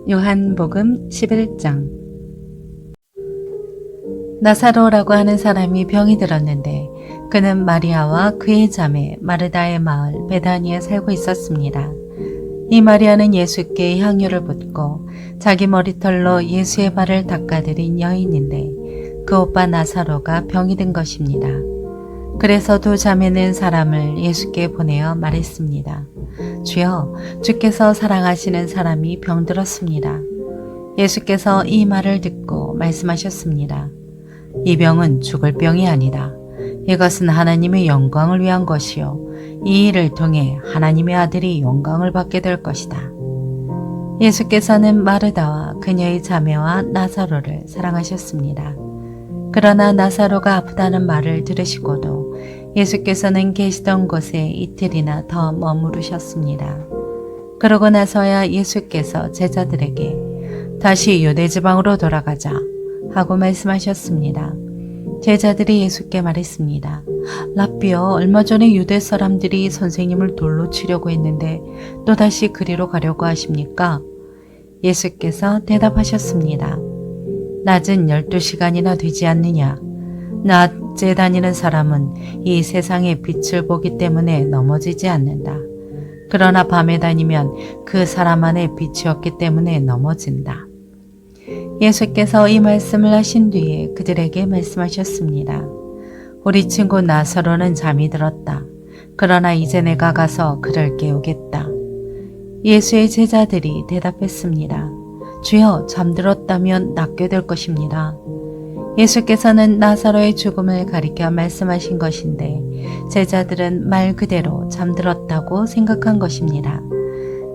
요한복음 11장. 나사로라고 하는 사람이 병이 들었는데 그는 마리아와 그의 자매 마르다의 마을 베다니에 살고 있었습니다. 이 마리아는 예수께 향유를 붓고 자기 머리털로 예수의 발을 닦아드린 여인인데 그 오빠 나사로가 병이 든 것입니다. 그래서 두 자매는 사람을 예수께 보내어 말했습니다. 주여, 주께서 사랑하시는 사람이 병들었습니다. 예수께서 이 말을 듣고 말씀하셨습니다. 이 병은 죽을 병이 아니다. 이것은 하나님의 영광을 위한 것이요. 이 일을 통해 하나님의 아들이 영광을 받게 될 것이다. 예수께서는 마르다와 그녀의 자매와 나사로를 사랑하셨습니다. 그러나 나사로가 아프다는 말을 들으시고도 예수께서는 계시던 곳에 이틀이나 더 머무르셨습니다. 그러고 나서야 예수께서 제자들에게 다시 유대 지방으로 돌아가자 하고 말씀하셨습니다. 제자들이 예수께 말했습니다. 랍비여, 얼마 전에 유대 사람들이 선생님을 돌로 치려고 했는데 또다시 그리로 가려고 하십니까? 예수께서 대답하셨습니다. 낮은 12시간이나 되지 않느냐? 낮에 다니는 사람은 이 세상의 빛을 보기 때문에 넘어지지 않는다. 그러나 밤에 다니면 그 사람 안에 빛이 없기 때문에 넘어진다. 예수께서 이 말씀을 하신 뒤에 그들에게 말씀하셨습니다. 우리 친구 나사로는 잠이 들었다. 그러나 이제 내가 가서 그를 깨우겠다. 예수의 제자들이 대답했습니다. 주여, 잠들었다면 낫게 될 것입니다. 예수께서는 나사로의 죽음을 가리켜 말씀하신 것인데 제자들은 말 그대로 잠들었다고 생각한 것입니다.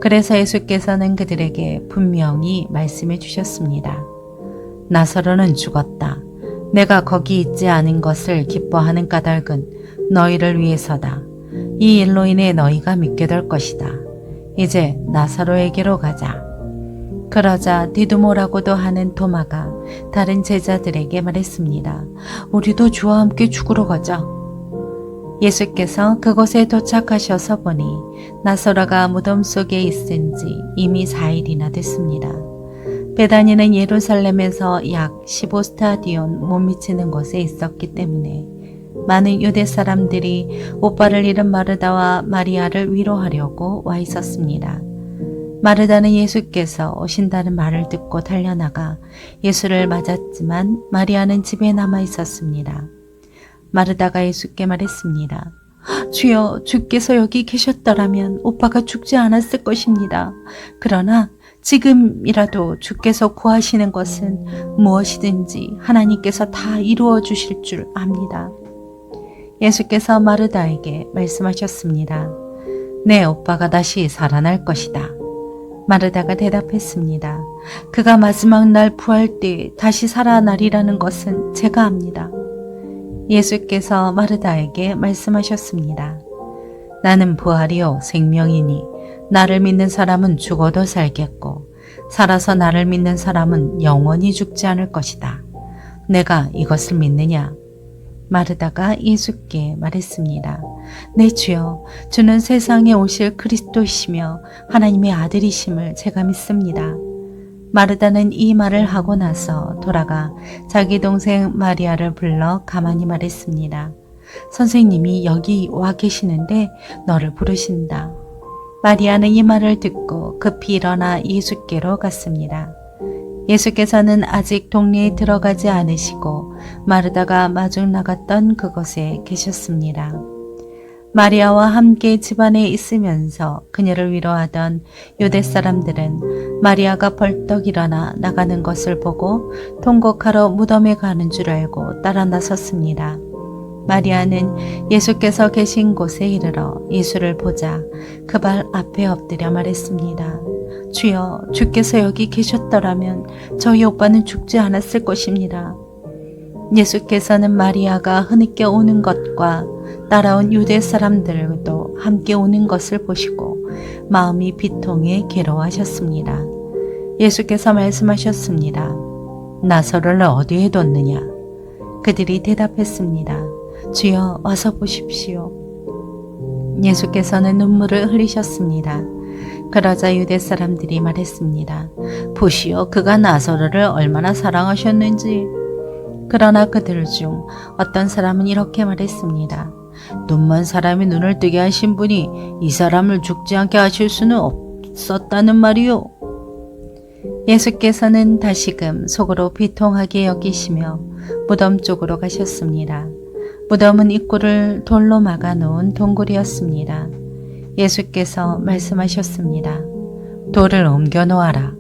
그래서 예수께서는 그들에게 분명히 말씀해 주셨습니다. 나사로는 죽었다. 내가 거기 있지 않은 것을 기뻐하는 까닭은 너희를 위해서다. 이 일로 인해 너희가 믿게 될 것이다. 이제 나사로에게로 가자. 그러자 디두모라고도 하는 도마가 다른 제자들에게 말했습니다. 우리도 주와 함께 죽으러 가자. 예수께서 그곳에 도착하셔서 보니 나사로가 무덤 속에 있은 지 이미 4일이나 됐습니다. 베다니는 예루살렘에서 약 15스타디온 못 미치는 곳에 있었기 때문에 많은 유대 사람들이 오빠를 잃은 마르다와 마리아를 위로하려고 와 있었습니다. 마르다는 예수께서 오신다는 말을 듣고 달려나가 예수를 맞았지만 마리아는 집에 남아 있었습니다. 마르다가 예수께 말했습니다. 주여, 주께서 여기 계셨더라면 오빠가 죽지 않았을 것입니다. 그러나 지금이라도 주께서 구하시는 것은 무엇이든지 하나님께서 다 이루어 주실 줄 압니다. 예수께서 마르다에게 말씀하셨습니다. 내 오빠가 다시 살아날 것이다. 마르다가 대답했습니다. 그가 마지막 날 부활 때 다시 살아나리라는 것은 제가 압니다. 예수께서 마르다에게 말씀하셨습니다. 나는 부활이요 생명이니 나를 믿는 사람은 죽어도 살겠고 살아서 나를 믿는 사람은 영원히 죽지 않을 것이다. 내가 이것을 믿느냐? 마르다가 예수께 말했습니다. 네, 주여, 주는 세상에 오실 그리스도이시며 하나님의 아들이심을 제가 믿습니다. 마르다는 이 말을 하고 나서 돌아가 자기 동생 마리아를 불러 가만히 말했습니다. 선생님이 여기 와 계시는데 너를 부르신다. 마리아는 이 말을 듣고 급히 일어나 예수께로 갔습니다. 예수께서는 아직 동네에 들어가지 않으시고 마르다가 마중 나갔던 그곳에 계셨습니다. 마리아와 함께 집안에 있으면서 그녀를 위로하던 유대 사람들은 마리아가 벌떡 일어나 나가는 것을 보고 통곡하러 무덤에 가는 줄 알고 따라 나섰습니다. 마리아는 예수께서 계신 곳에 이르러 예수를 보자 그 발 앞에 엎드려 말했습니다. 주여, 주께서 여기 계셨더라면 저희 오빠는 죽지 않았을 것입니다. 예수께서는 마리아가 흐느껴 오는 것과 따라온 유대 사람들도 함께 오는 것을 보시고 마음이 비통해 괴로워하셨습니다. 예수께서 말씀하셨습니다. 나사로를 어디에 뒀느냐? 그들이 대답했습니다. 주여, 와서 보십시오. 예수께서는 눈물을 흘리셨습니다. 그러자 유대 사람들이 말했습니다. 보시오, 그가 나사로를 얼마나 사랑하셨는지. 그러나 그들 중 어떤 사람은 이렇게 말했습니다. 눈먼 사람이 눈을 뜨게 하신 분이 이 사람을 죽지 않게 하실 수는 없었다는 말이오. 예수께서는 다시금 속으로 비통하게 여기시며 무덤 쪽으로 가셨습니다. 무덤은 입구를 돌로 막아놓은 동굴이었습니다. 예수께서 말씀하셨습니다. 돌을 옮겨 놓아라.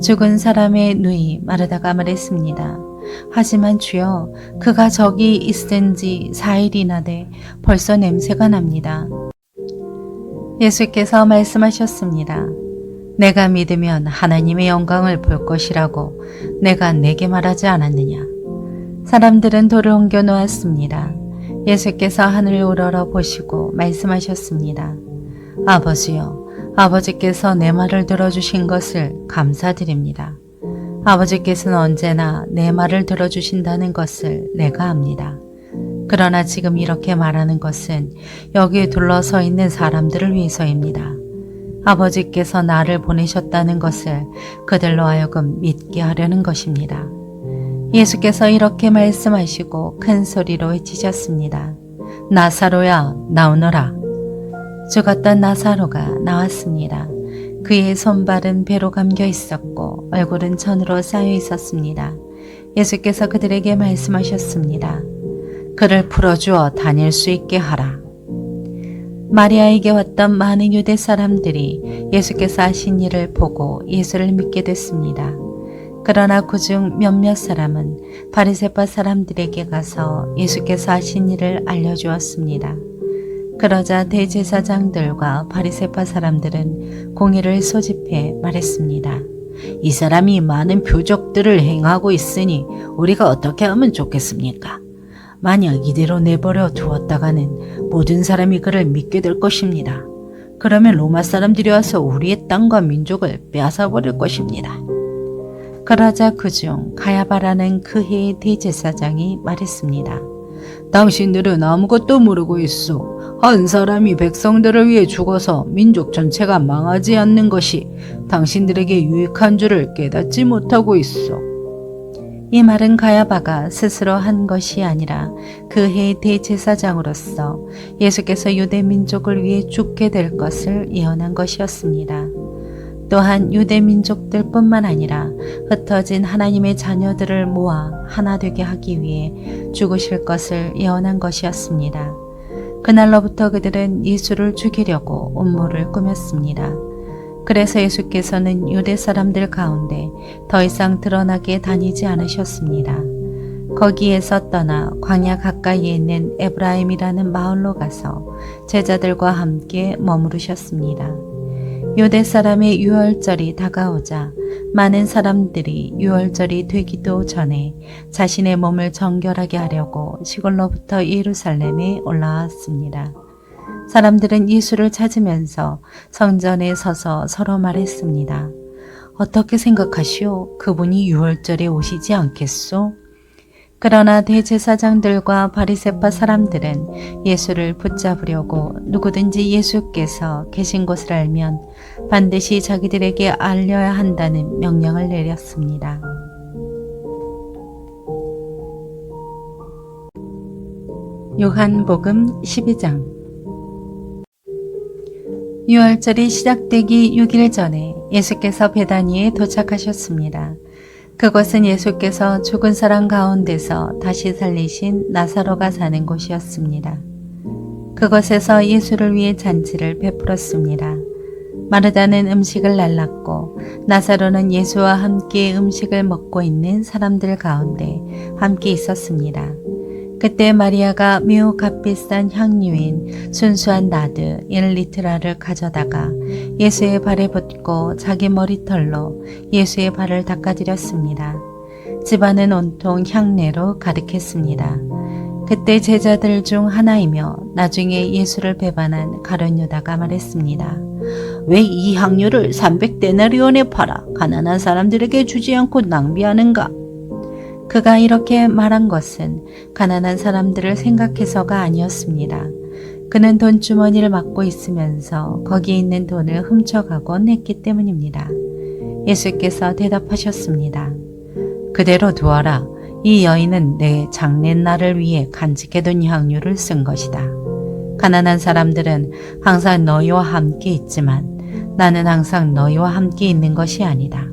죽은 사람의 누이 마르다가 말했습니다. 하지만 주여, 그가 저기 있은 지 4일이나 돼 벌써 냄새가 납니다. 예수께서 말씀하셨습니다. 내가 믿으면 하나님의 영광을 볼 것이라고 내가 내게 말하지 않았느냐. 사람들은 돌을 옮겨 놓았습니다. 예수께서 하늘을 우러러 보시고 말씀하셨습니다. 아버지여, 아버지께서 내 말을 들어주신 것을 감사드립니다. 아버지께서는 언제나 내 말을 들어주신다는 것을 내가 압니다. 그러나 지금 이렇게 말하는 것은 여기에 둘러서 있는 사람들을 위해서입니다. 아버지께서 나를 보내셨다는 것을 그들로 하여금 믿게 하려는 것입니다. 예수께서 이렇게 말씀하시고 큰 소리로 외치셨습니다. 나사로야, 나오너라. 죽었던 나사로가 나왔습니다. 그의 손발은 배로 감겨 있었고 얼굴은 천으로 쌓여 있었습니다. 예수께서 그들에게 말씀하셨습니다. 그를 풀어주어 다닐 수 있게 하라. 마리아에게 왔던 많은 유대 사람들이 예수께서 하신 일을 보고 예수를 믿게 됐습니다. 그러나 그중 몇몇 사람은 바리새파 사람들에게 가서 예수께서 하신 일을 알려주었습니다. 그러자 대제사장들과 바리새파 사람들은 공의를 소집해 말했습니다. 이 사람이 많은 표적들을 행하고 있으니 우리가 어떻게 하면 좋겠습니까? 만약 이대로 내버려 두었다가는 모든 사람이 그를 믿게 될 것입니다. 그러면 로마 사람들이 와서 우리의 땅과 민족을 빼앗아버릴 것입니다. 그러자 그중 가야바라는 그 해의 대제사장이 말했습니다. 당신들은 아무것도 모르고 있어. 한 사람이 백성들을 위해 죽어서 민족 전체가 망하지 않는 것이 당신들에게 유익한 줄을 깨닫지 못하고 있어. 이 말은 가야바가 스스로 한 것이 아니라 그 해의 대제사장으로서 예수께서 유대 민족을 위해 죽게 될 것을 예언한 것이었습니다. 또한 유대 민족들 뿐만 아니라 흩어진 하나님의 자녀들을 모아 하나 되게 하기 위해 죽으실 것을 예언한 것이었습니다. 그날로부터 그들은 예수를 죽이려고 음모를 꾸몄습니다. 그래서 예수께서는 유대 사람들 가운데 더 이상 드러나게 다니지 않으셨습니다. 거기에서 떠나 광야 가까이에 있는 에브라임이라는 마을로 가서 제자들과 함께 머무르셨습니다. 유대 사람의 유월절이 다가오자 많은 사람들이 유월절이 되기도 전에 자신의 몸을 정결하게 하려고 시골로부터 예루살렘에 올라왔습니다. 사람들은 예수를 찾으면서 성전에 서서 서로 말했습니다. 어떻게 생각하시오? 그분이 유월절에 오시지 않겠소? 그러나 대제사장들과 바리새파 사람들은 예수를 붙잡으려고 누구든지 예수께서 계신 곳을 알면 반드시 자기들에게 알려야 한다는 명령을 내렸습니다. 요한복음 12장. 유월절이 시작되기 6일 전에 예수께서 베다니에 도착하셨습니다. 그곳은 예수께서 죽은 사람 가운데서 다시 살리신 나사로가 사는 곳이었습니다. 그곳에서 예수를 위해 잔치를 베풀었습니다. 마르다는 음식을 날랐고 나사로는 예수와 함께 음식을 먹고 있는 사람들 가운데 함께 있었습니다. 그때 마리아가 매우 값비싼 향유인 순수한 나드 1리트라를 가져다가 예수의 발에 붓고 자기 머리털로 예수의 발을 닦아드렸습니다. 집안은 온통 향내로 가득했습니다. 그때 제자들 중 하나이며 나중에 예수를 배반한 가룟 유다가 말했습니다. 왜 이 향유를 300데나리온에 팔아 가난한 사람들에게 주지 않고 낭비하는가? 그가 이렇게 말한 것은 가난한 사람들을 생각해서가 아니었습니다. 그는 돈주머니를 막고 있으면서 거기 있는 돈을 훔쳐가곤 했기 때문입니다. 예수께서 대답하셨습니다. 그대로 두어라. 이 여인은 내 장례날을 위해 간직해둔 향유를 쓴 것이다. 가난한 사람들은 항상 너희와 함께 있지만 나는 항상 너희와 함께 있는 것이 아니다.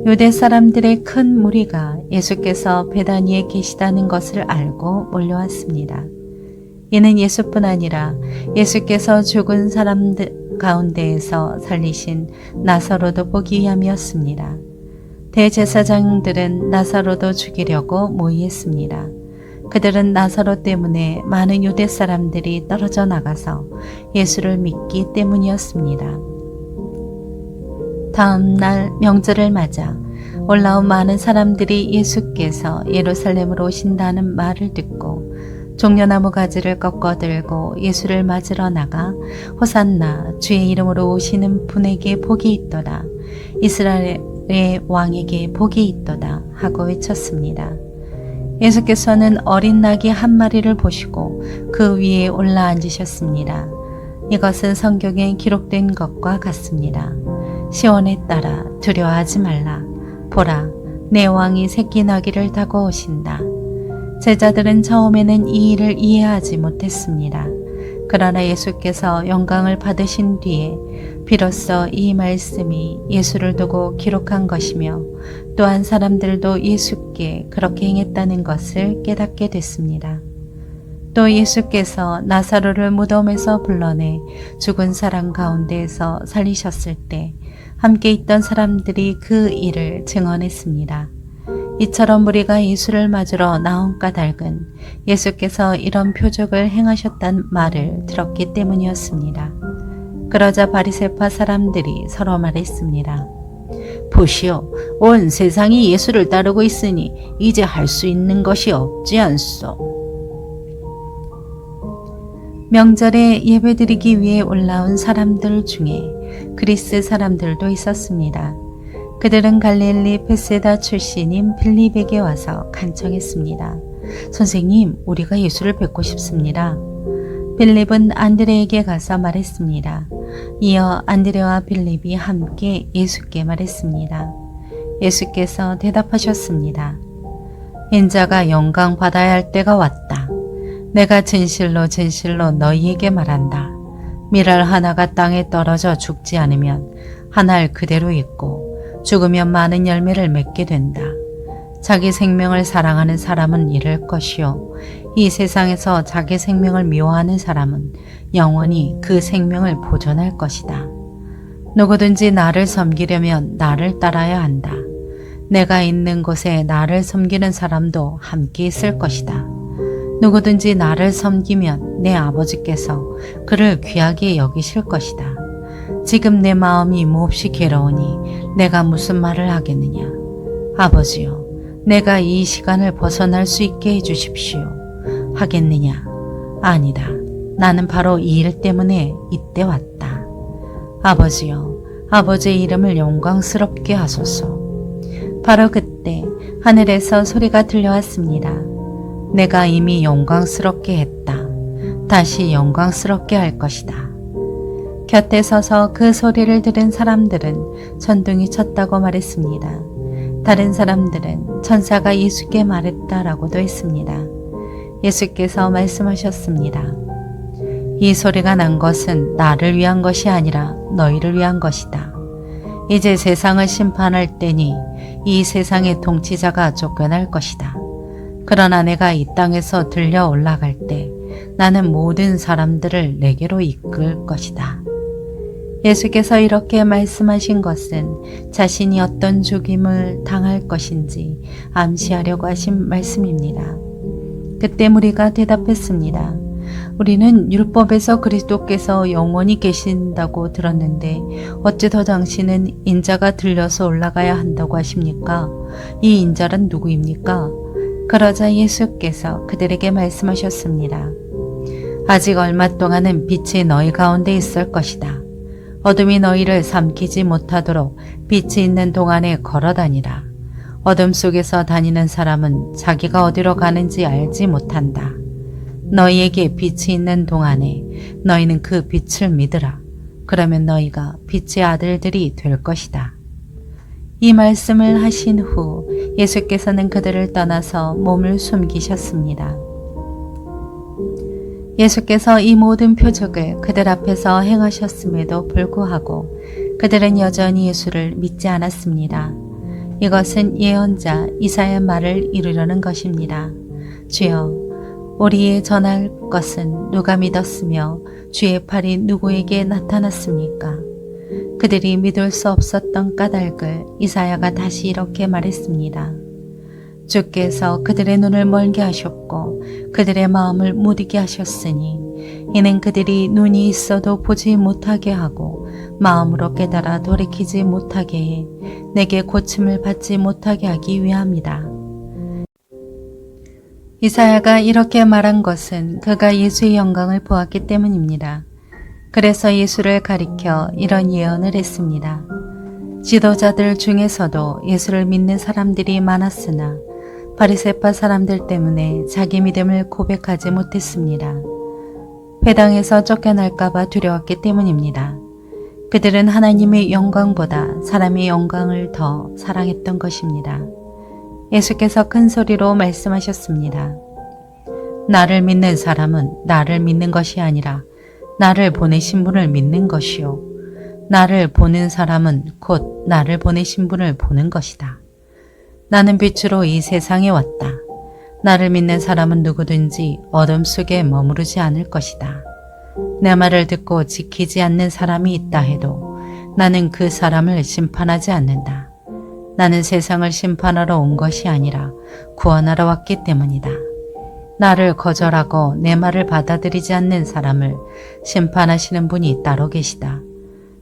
유대 사람들의 큰 무리가 예수께서 베다니에 계시다는 것을 알고 몰려왔습니다. 이는 예수뿐 아니라 예수께서 죽은 사람들 가운데에서 살리신 나사로도 보기 위함이었습니다. 대제사장들은 나사로도 죽이려고 모의했습니다. 그들은 나사로 때문에 많은 유대 사람들이 떨어져 나가서 예수를 믿기 때문이었습니다. 다음 날 명절을 맞아 올라온 많은 사람들이 예수께서 예루살렘으로 오신다는 말을 듣고 종려나무 가지를 꺾어 들고 예수를 맞으러 나가 호산나 주의 이름으로 오시는 분에게 복이 있도다. 이스라엘의 왕에게 복이 있도다 하고 외쳤습니다. 예수께서는 어린 낙이 한 마리를 보시고 그 위에 올라앉으셨습니다. 이것은 성경에 기록된 것과 같습니다. 시온에 따라 두려워하지 말라. 보라, 내 왕이 새끼 나귀를 타고 오신다. 제자들은 처음에는 이 일을 이해하지 못했습니다. 그러나 예수께서 영광을 받으신 뒤에 비로소 이 말씀이 예수를 두고 기록한 것이며 또한 사람들도 예수께 그렇게 행했다는 것을 깨닫게 됐습니다. 또 예수께서 나사로를 무덤에서 불러내 죽은 사람 가운데에서 살리셨을 때 함께 있던 사람들이 그 일을 증언했습니다. 이처럼 무리가 예수를 맞으러 나온 까닭은 예수께서 이런 표적을 행하셨단 말을 들었기 때문이었습니다. 그러자 바리새파 사람들이 서로 말했습니다. 보시오, 온 세상이 예수를 따르고 있으니 이제 할 수 있는 것이 없지 않소. 명절에 예배드리기 위해 올라온 사람들 중에 그리스 사람들도 있었습니다. 그들은 갈릴리 베세다 출신인 빌립에게 와서 간청했습니다. 선생님, 우리가 예수를 뵙고 싶습니다. 빌립은 안드레에게 가서 말했습니다. 이어 안드레와 빌립이 함께 예수께 말했습니다. 예수께서 대답하셨습니다. 인자가 영광 받아야 할 때가 왔다. 내가 진실로 진실로 너희에게 말한다. 밀알 하나가 땅에 떨어져 죽지 않으면 한 알 그대로 있고 죽으면 많은 열매를 맺게 된다. 자기 생명을 사랑하는 사람은 잃을 것이요. 이 세상에서 자기 생명을 미워하는 사람은 영원히 그 생명을 보존할 것이다. 누구든지 나를 섬기려면 나를 따라야 한다. 내가 있는 곳에 나를 섬기는 사람도 함께 있을 것이다. 누구든지 나를 섬기면 내 아버지께서 그를 귀하게 여기실 것이다. 지금 내 마음이 몹시 괴로우니 내가 무슨 말을 하겠느냐. 아버지여, 내가 이 시간을 벗어날 수 있게 해주십시오. 하겠느냐? 아니다. 나는 바로 이 일 때문에 이때 왔다. 아버지여, 아버지의 이름을 영광스럽게 하소서. 바로 그때 하늘에서 소리가 들려왔습니다. 내가 이미 영광스럽게 했다. 다시 영광스럽게 할 것이다. 곁에 서서 그 소리를 들은 사람들은 천둥이 쳤다고 말했습니다. 다른 사람들은 천사가 예수께 말했다라고도 했습니다. 예수께서 말씀하셨습니다. 이 소리가 난 것은 나를 위한 것이 아니라 너희를 위한 것이다. 이제 세상을 심판할 때니 이 세상의 통치자가 쫓겨날 것이다. 그러나 내가 이 땅에서 들려 올라갈 때 나는 모든 사람들을 내게로 이끌 것이다. 예수께서 이렇게 말씀하신 것은 자신이 어떤 죽임을 당할 것인지 암시하려고 하신 말씀입니다. 그때 무리가 대답했습니다. 우리는 율법에서 그리스도께서 영원히 계신다고 들었는데 어찌더 당신은 인자가 들려서 올라가야 한다고 하십니까? 이 인자란 누구입니까? 그러자 예수께서 그들에게 말씀하셨습니다. 아직 얼마 동안은 빛이 너희 가운데 있을 것이다. 어둠이 너희를 삼키지 못하도록 빛이 있는 동안에 걸어다니라. 어둠 속에서 다니는 사람은 자기가 어디로 가는지 알지 못한다. 너희에게 빛이 있는 동안에 너희는 그 빛을 믿으라. 그러면 너희가 빛의 아들들이 될 것이다. 이 말씀을 하신 후 예수께서는 그들을 떠나서 몸을 숨기셨습니다. 예수께서 이 모든 표적을 그들 앞에서 행하셨음에도 불구하고 그들은 여전히 예수를 믿지 않았습니다. 이것은 예언자 이사야의 말을 이루려는 것입니다. 주여, 우리의 전할 것은 누가 믿었으며 주의 팔이 누구에게 나타났습니까? 그들이 믿을 수 없었던 까닭을 이사야가 다시 이렇게 말했습니다. 주께서 그들의 눈을 멀게 하셨고 그들의 마음을 무디게 하셨으니 이는 그들이 눈이 있어도 보지 못하게 하고 마음으로 깨달아 돌이키지 못하게 해 내게 고침을 받지 못하게 하기 위함이다. 이사야가 이렇게 말한 것은 그가 예수의 영광을 보았기 때문입니다. 그래서 예수를 가리켜 이런 예언을 했습니다. 지도자들 중에서도 예수를 믿는 사람들이 많았으나 바리새파 사람들 때문에 자기 믿음을 고백하지 못했습니다. 회당에서 쫓겨날까 봐 두려웠기 때문입니다. 그들은 하나님의 영광보다 사람의 영광을 더 사랑했던 것입니다. 예수께서 큰 소리로 말씀하셨습니다. 나를 믿는 사람은 나를 믿는 것이 아니라 나를 보내신 분을 믿는 것이요. 나를 보는 사람은 곧 나를 보내신 분을 보는 것이다. 나는 빛으로 이 세상에 왔다. 나를 믿는 사람은 누구든지 어둠 속에 머무르지 않을 것이다. 내 말을 듣고 지키지 않는 사람이 있다 해도 나는 그 사람을 심판하지 않는다. 나는 세상을 심판하러 온 것이 아니라 구원하러 왔기 때문이다. 나를 거절하고 내 말을 받아들이지 않는 사람을 심판하시는 분이 따로 계시다.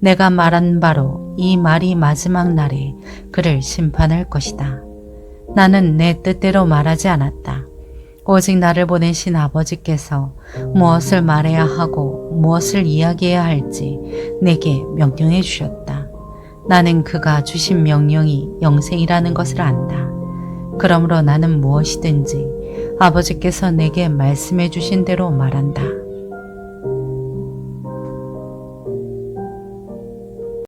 내가 말한 바로 이 말이 마지막 날에 그를 심판할 것이다. 나는 내 뜻대로 말하지 않았다. 오직 나를 보내신 아버지께서 무엇을 말해야 하고 무엇을 이야기해야 할지 내게 명령해 주셨다. 나는 그가 주신 명령이 영생이라는 것을 안다. 그러므로 나는 무엇이든지 아버지께서 내게 말씀해 주신 대로 말한다.